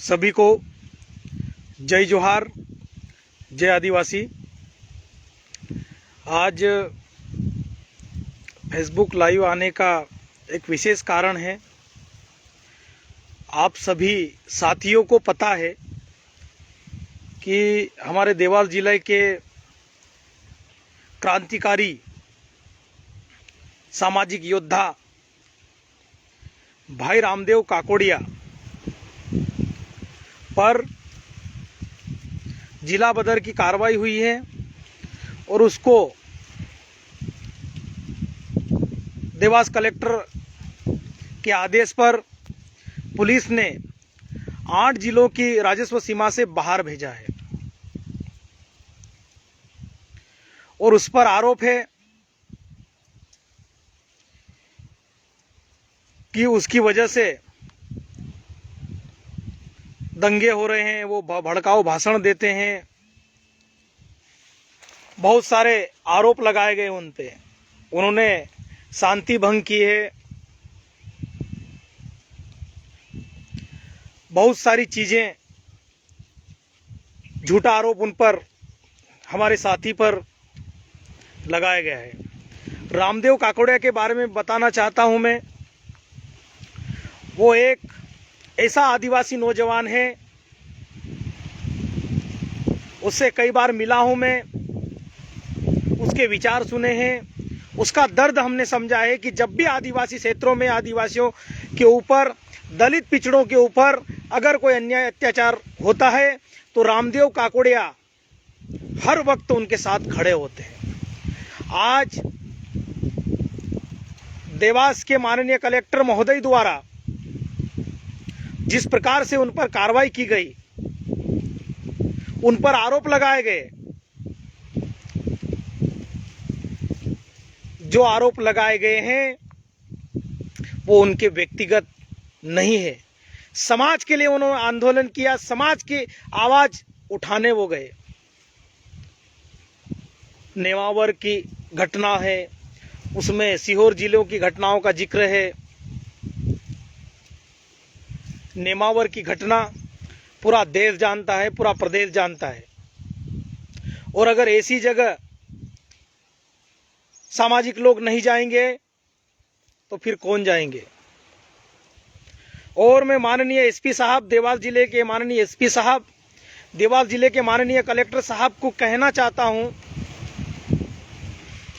सभी को जय जोहार, जय आदिवासी। आज फेसबुक लाइव आने का एक विशेष कारण है। आप सभी साथियों को पता है कि हमारे देवास जिले के क्रांतिकारी सामाजिक योद्धा भाई रामदेव काकोड़िया पर जिला बदर की कार्रवाई हुई है और उसको देवास कलेक्टर के आदेश पर पुलिस ने 8 जिलों की राजस्व सीमा से बाहर भेजा है और उस पर आरोप है कि उसकी वजह से दंगे हो रहे हैं, वो भड़काऊ भाषण देते हैं, बहुत सारे आरोप लगाए गए उन पे। उन्होंने शांति भंग की है, बहुत सारी चीजें, झूठा आरोप उन पर, हमारे साथी पर लगाया गया है। रामदेव काकोड़िया के बारे में बताना चाहता हूं मैं। वो एक ऐसा आदिवासी नौजवान है, उससे कई बार मिला हूं मैं, उसके विचार सुने हैं, उसका दर्द हमने समझा है कि जब भी आदिवासी क्षेत्रों में आदिवासियों के ऊपर, दलित पिछड़ों के ऊपर अगर कोई अन्याय अत्याचार होता है तो रामदेव काकोड़िया हर वक्त उनके साथ खड़े होते हैं। आज देवास के माननीय कलेक्टर महोदय द्वारा जिस प्रकार से उन पर कार्रवाई की गई, उन पर आरोप लगाए गए, जो आरोप लगाए गए हैं वो उनके व्यक्तिगत नहीं है। समाज के लिए उन्होंने आंदोलन किया, समाज की आवाज उठाने वो गए। नेमावर की घटना है, उसमें सीहोर जिलों की घटनाओं का जिक्र है। नेमावर की घटना पूरा देश जानता है, पूरा प्रदेश जानता है। और अगर ऐसी जगह सामाजिक लोग नहीं जाएंगे तो फिर कौन जाएंगे। और मैं माननीय एसपी साहब, देवास जिले के माननीय एसपी साहब, देवास जिले के माननीय कलेक्टर साहब को कहना चाहता हूं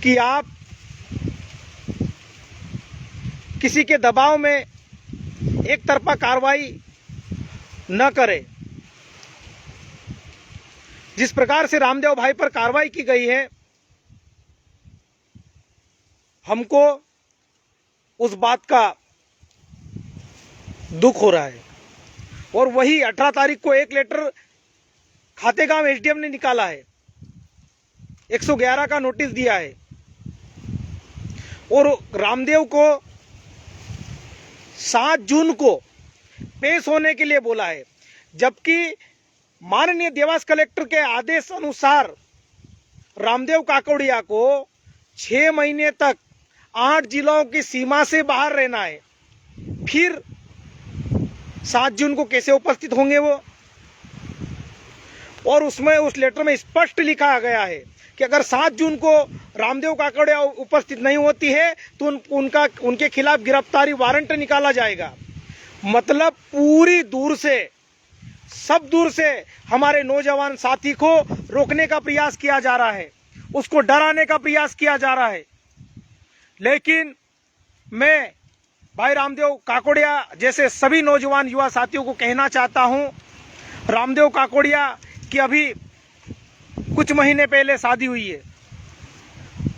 कि आप किसी के दबाव में एक तरफा कार्रवाई न करें। जिस प्रकार से रामदेव भाई पर कार्रवाई की गई है, हमको उस बात का दुख हो रहा है। और वही 18 तारीख को एक लेटर खातेगांव एसडीएम ने निकाला है, 111 का नोटिस दिया है और रामदेव को 7 जून को पेश होने के लिए बोला है। जबकि माननीय देवास कलेक्टर के आदेश अनुसार रामदेव काकोड़िया को 6 महीने तक 8 जिलों की सीमा से बाहर रहना है। फिर 7 जून को कैसे उपस्थित होंगे वो? और उसमें, उस लेटर में स्पष्ट लिखा गया है कि अगर 7 जून को रामदेव काकोड़िया उपस्थित नहीं होती है तो उनके खिलाफ गिरफ्तारी वारंट निकाला जाएगा। मतलब पूरी दूर से, सब दूर से हमारे नौजवान साथी को रोकने का प्रयास किया जा रहा है, उसको डराने का प्रयास किया जा रहा है। लेकिन मैं भाई रामदेव काकोड़िया जैसे सभी नौजवान युवा साथियों को कहना चाहता हूं, रामदेव काकोड़िया की अभी कुछ महीने पहले शादी हुई है,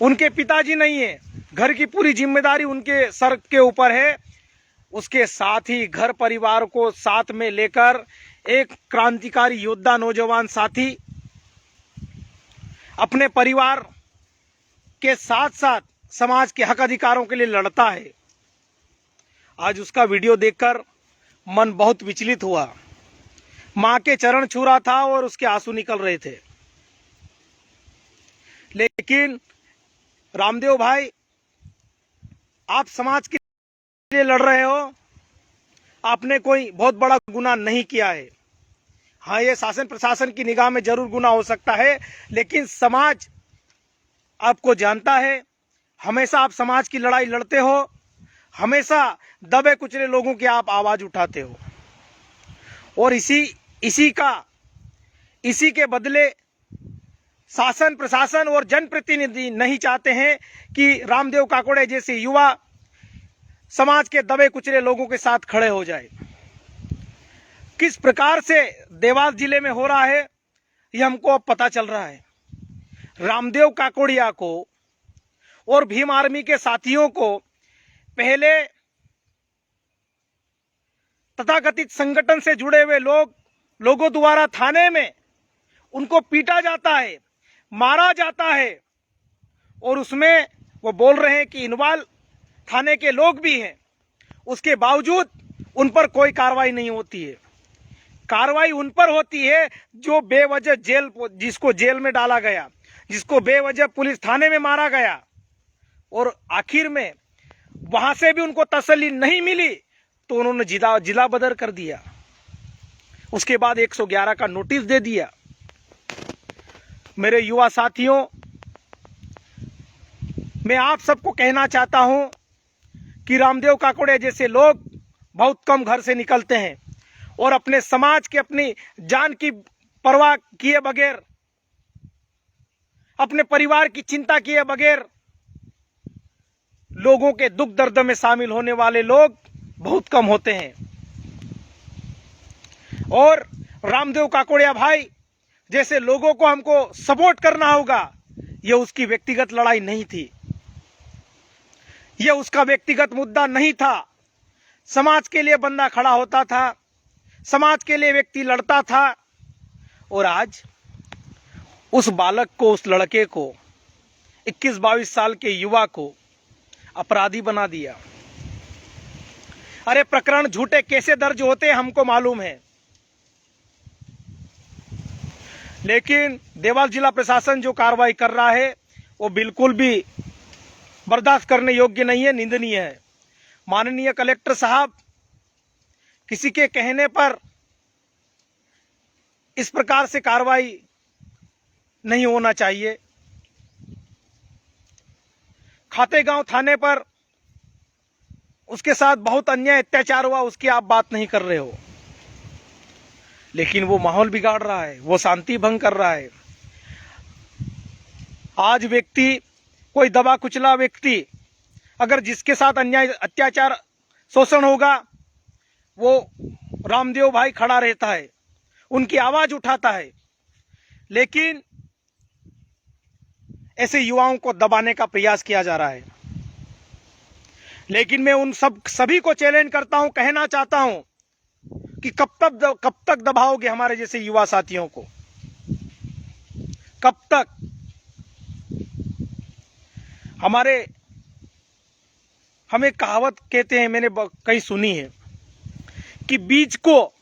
उनके पिताजी नहीं है, घर की पूरी जिम्मेदारी उनके सर के ऊपर है। उसके साथ ही घर परिवार को साथ में लेकर एक क्रांतिकारी योद्धा नौजवान साथी अपने परिवार के साथ साथ समाज के हक अधिकारों के लिए लड़ता है। आज उसका वीडियो देखकर मन बहुत विचलित हुआ। मां के चरण छू रहा था और उसके आंसू निकल रहे थे। लेकिन रामदेव भाई, आप समाज के लिए लड़ रहे हो, आपने कोई बहुत बड़ा गुनाह नहीं किया है। हाँ, ये शासन प्रशासन की निगाह में जरूर गुनाह हो सकता है, लेकिन समाज आपको जानता है। हमेशा आप समाज की लड़ाई लड़ते हो, हमेशा दबे कुचले लोगों की आप आवाज उठाते हो, और इसी के बदले शासन प्रशासन और जनप्रतिनिधि नहीं चाहते हैं कि रामदेव काकोड़े जैसे युवा समाज के दबे कुचले लोगों के साथ खड़े हो जाए। किस प्रकार से देवास जिले में हो रहा है, यह हमको अब पता चल रहा है। रामदेव काकोड़िया को और भीम आर्मी के साथियों को पहले तथाकथित संगठन से जुड़े हुए लोगों द्वारा थाने में उनको पीटा जाता है, मारा जाता है, और उसमें वो बोल रहे हैं कि इन्वॉल्व थाने के लोग भी हैं। उसके बावजूद उन पर कोई कार्रवाई नहीं होती है। कार्रवाई उन पर होती है जो बेवजह जिसको जेल में डाला गया, जिसको बेवजह पुलिस थाने में मारा गया, और आखिर में वहां से भी उनको तसल्ली नहीं मिली तो उन्होंने जिला बदर कर दिया। उसके बाद 111 का नोटिस दे दिया। मेरे युवा साथियों, मैं आप सबको कहना चाहता हूं कि रामदेव काकोड़े जैसे लोग बहुत कम घर से निकलते हैं और अपने समाज के, अपनी जान की परवाह किए बगैर, अपने परिवार की चिंता किए बगैर लोगों के दुख दर्द में शामिल होने वाले लोग बहुत कम होते हैं। और रामदेव काकोड़िया भाई जैसे लोगों को हमको सपोर्ट करना होगा। यह उसकी व्यक्तिगत लड़ाई नहीं थी, यह उसका व्यक्तिगत मुद्दा नहीं था। समाज के लिए बंदा खड़ा होता था, समाज के लिए व्यक्ति लड़ता था, और आज उस बालक को, उस लड़के को, 21-22 साल के युवा को अपराधी बना दिया। अरे प्रकरण झूठे कैसे दर्ज होते हैं हमको मालूम है, लेकिन देवास जिला प्रशासन जो कार्रवाई कर रहा है वो बिल्कुल भी बर्दाश्त करने योग्य नहीं है, निंदनीय है। माननीय कलेक्टर साहब, किसी के कहने पर इस प्रकार से कार्रवाई नहीं होना चाहिए। खातेगांव थाने पर उसके साथ बहुत अन्याय अत्याचार हुआ, उसकी आप बात नहीं कर रहे हो, लेकिन वो माहौल बिगाड़ रहा है, वो शांति भंग कर रहा है। आज व्यक्ति, कोई दबा कुचला व्यक्ति, अगर जिसके साथ अन्याय अत्याचार शोषण होगा, वो रामदेव भाई खड़ा रहता है, उनकी आवाज उठाता है, लेकिन ऐसे युवाओं को दबाने का प्रयास किया जा रहा है। लेकिन मैं उन सभी को चैलेंज करता हूं, कहना चाहता हूं कि कब तक दबाओगे हमारे जैसे युवा साथियों को? कब तक? हमें कहावत कहते हैं, मैंने कहीं सुनी है कि बीज को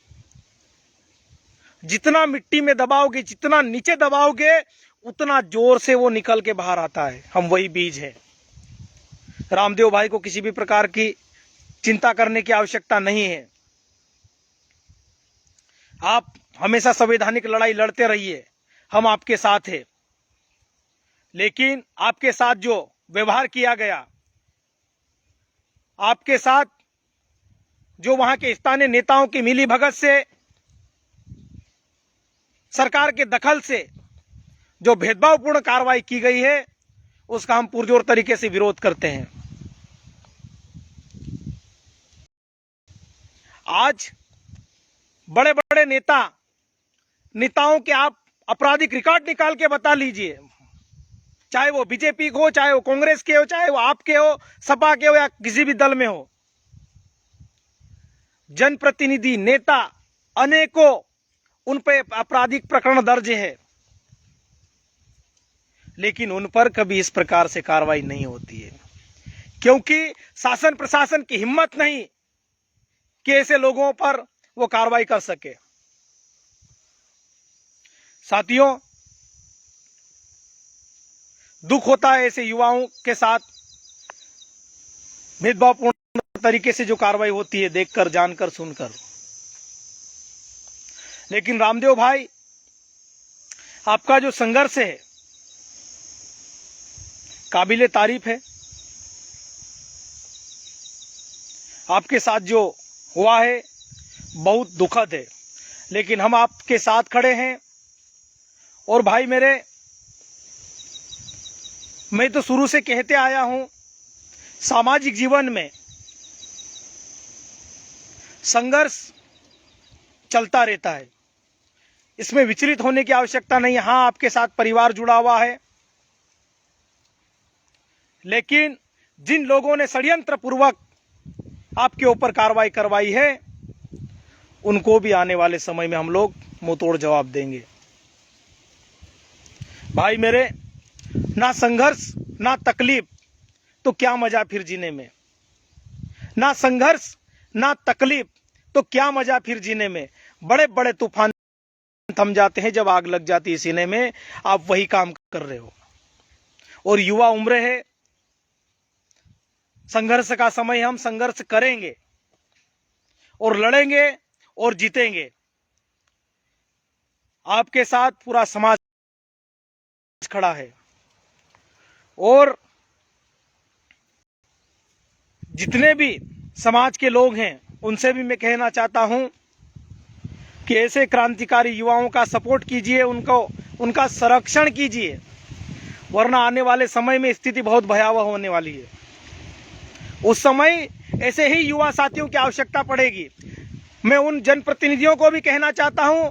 जितना मिट्टी में दबाओगे, जितना नीचे दबाओगे, उतना जोर से वो निकल के बाहर आता है। हम वही बीज हैं। रामदेव भाई को किसी भी प्रकार की चिंता करने की आवश्यकता नहीं है। आप हमेशा संवैधानिक लड़ाई लड़ते रहिए, हम आपके साथ हैं। लेकिन आपके साथ जो व्यवहार किया गया, आपके साथ जो वहां के स्थानीय नेताओं की मिलीभगत से, सरकार के दखल से जो भेदभावपूर्ण कार्रवाई की गई है, उसका हम पुरजोर तरीके से विरोध करते हैं। आज बड़े बड़े नेताओं के आप आपराधिक रिकॉर्ड निकाल के बता लीजिए, चाहे वो बीजेपी को हो, चाहे वो कांग्रेस के हो, चाहे वो आपके हो, सपा के हो, या किसी भी दल में हो। जनप्रतिनिधि, नेता अनेकों, उन पे आपराधिक प्रकरण दर्ज है, लेकिन उन पर कभी इस प्रकार से कार्रवाई नहीं होती है, क्योंकि शासन प्रशासन की हिम्मत नहीं कि ऐसे लोगों पर वो कार्रवाई कर सके। साथियों, दुख होता है ऐसे युवाओं के साथ भेदभावपूर्ण तरीके से जो कार्रवाई होती है, देखकर, जानकर, सुनकर। लेकिन रामदेव भाई, आपका जो संघर्ष है काबिले तारीफ है। आपके साथ जो हुआ है बहुत दुखद है, लेकिन हम आपके साथ खड़े हैं। और भाई मेरे, मैं तो शुरू से कहते आया हूं, सामाजिक जीवन में संघर्ष चलता रहता है, इसमें विचलित होने की आवश्यकता नहीं। हां, आपके साथ परिवार जुड़ा हुआ है, लेकिन जिन लोगों ने षड्यंत्र पूर्वक आपके ऊपर कार्रवाई करवाई है, उनको भी आने वाले समय में हम लोग मुंहतोड़ जवाब देंगे। भाई मेरे, ना संघर्ष ना तकलीफ तो क्या मजा फिर जीने में। ना संघर्ष ना तकलीफ तो क्या मजा फिर जीने में। बड़े बड़े तूफान थम जाते हैं जब आग लग जाती है सीने में। आप वही काम कर रहे हो, और युवा उम्र है, संघर्ष का समय। हम संघर्ष करेंगे और लड़ेंगे और जीतेंगे। आपके साथ पूरा समाज खड़ा है, और जितने भी समाज के लोग हैं उनसे भी मैं कहना चाहता हूं कि ऐसे क्रांतिकारी युवाओं का सपोर्ट कीजिए, उनका संरक्षण कीजिए, वरना आने वाले समय में स्थिति बहुत भयावह होने वाली है। उस समय ऐसे ही युवा साथियों की आवश्यकता पड़ेगी। मैं उन जनप्रतिनिधियों को भी कहना चाहता हूं,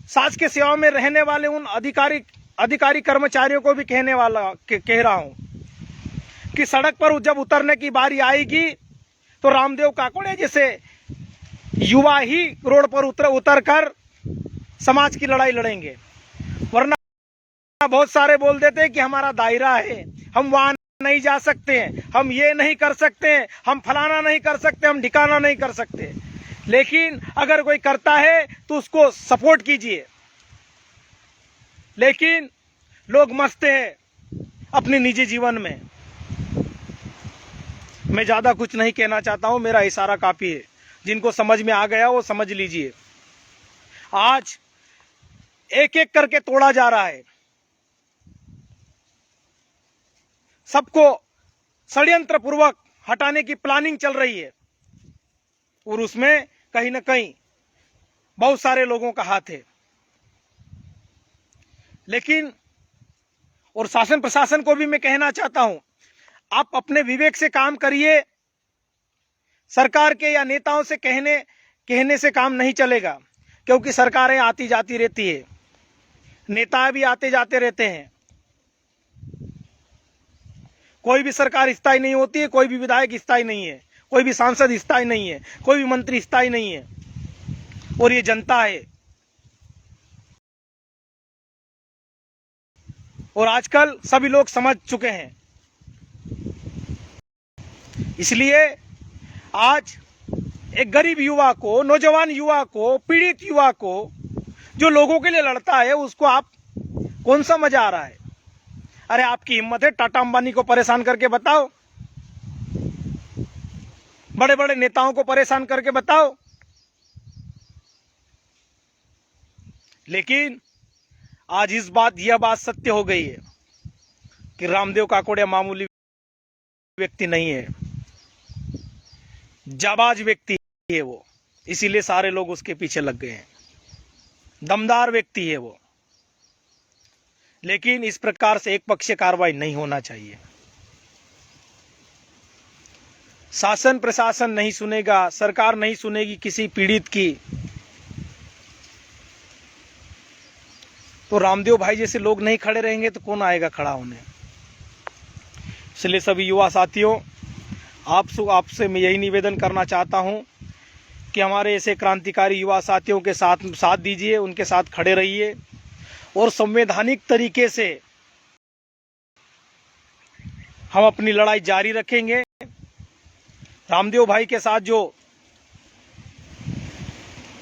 समाज के सेवा में रहने वाले उन अधिकारी कर्मचारियों को भी कह रहा हूं कि सड़क पर जब उतरने की बारी आएगी तो रामदेव काकोड़े जैसे युवा ही रोड पर उतर कर समाज की लड़ाई लड़ेंगे। वरना बहुत सारे बोल देते हैं कि हमारा दायरा है, हम वहां नहीं जा सकते हैं, हम ये नहीं कर सकते हैं, हम फलाना नहीं कर सकते, हम ठिकाना नहीं कर सकते। लेकिन अगर कोई करता है तो उसको सपोर्ट कीजिए। लेकिन लोग मस्त हैं अपने निजी जीवन में। मैं ज्यादा कुछ नहीं कहना चाहता हूं, मेरा इशारा काफी है। जिनको समझ में आ गया वो समझ लीजिए। आज एक एक करके तोड़ा जा रहा है, सबको षड्यंत्र पूर्वक हटाने की प्लानिंग चल रही है, और उसमें कहीं ना कहीं बहुत सारे लोगों का हाथ है। लेकिन और शासन प्रशासन को भी मैं कहना चाहता हूं, आप अपने विवेक से काम करिए। सरकार के या नेताओं से कहने से काम नहीं चलेगा, क्योंकि सरकारें आती जाती रहती है, नेता भी आते जाते रहते हैं। कोई भी सरकार स्थायी नहीं होती है, कोई भी विधायक स्थायी नहीं है, कोई भी सांसद स्थायी नहीं है, कोई भी मंत्री स्थायी नहीं है, और ये जनता है। और आजकल सभी लोग समझ चुके हैं। इसलिए आज एक गरीब युवा को, नौजवान युवा को, पीड़ित युवा को, जो लोगों के लिए लड़ता है, उसको आप कौन सा मजा आ रहा है? अरे आपकी हिम्मत है टाटा अंबानी को परेशान करके बताओ, बड़े बड़े नेताओं को परेशान करके बताओ। लेकिन आज यह बात सत्य हो गई है कि रामदेव काकोड़िया मामूली व्यक्ति नहीं है, जाबाज व्यक्ति है वो। इसीलिए सारे लोग उसके पीछे लग गए हैं। दमदार व्यक्ति है वो। लेकिन इस प्रकार से एक पक्षीय कार्रवाई नहीं होना चाहिए। शासन प्रशासन नहीं सुनेगा, सरकार नहीं सुनेगी किसी पीड़ित की, तो रामदेव भाई जैसे लोग नहीं खड़े रहेंगे तो कौन आएगा खड़ा होने। इसलिए सभी युवा साथियों, आपसे मैं यही निवेदन करना चाहता हूं कि हमारे ऐसे क्रांतिकारी युवा साथियों के साथ दीजिए, उनके साथ खड़े रहिए, और संवैधानिक तरीके से हम अपनी लड़ाई जारी रखेंगे। रामदेव भाई के साथ जो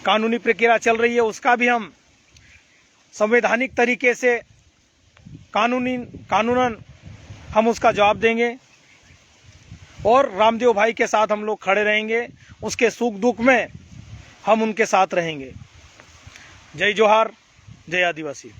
कानूनी प्रक्रिया चल रही है उसका भी हम संवैधानिक तरीके से कानूनन हम उसका जवाब देंगे। और रामदेव भाई के साथ हम लोग खड़े रहेंगे, उसके सुख दुख में हम उनके साथ रहेंगे। जय जोहार, जय आदिवासी।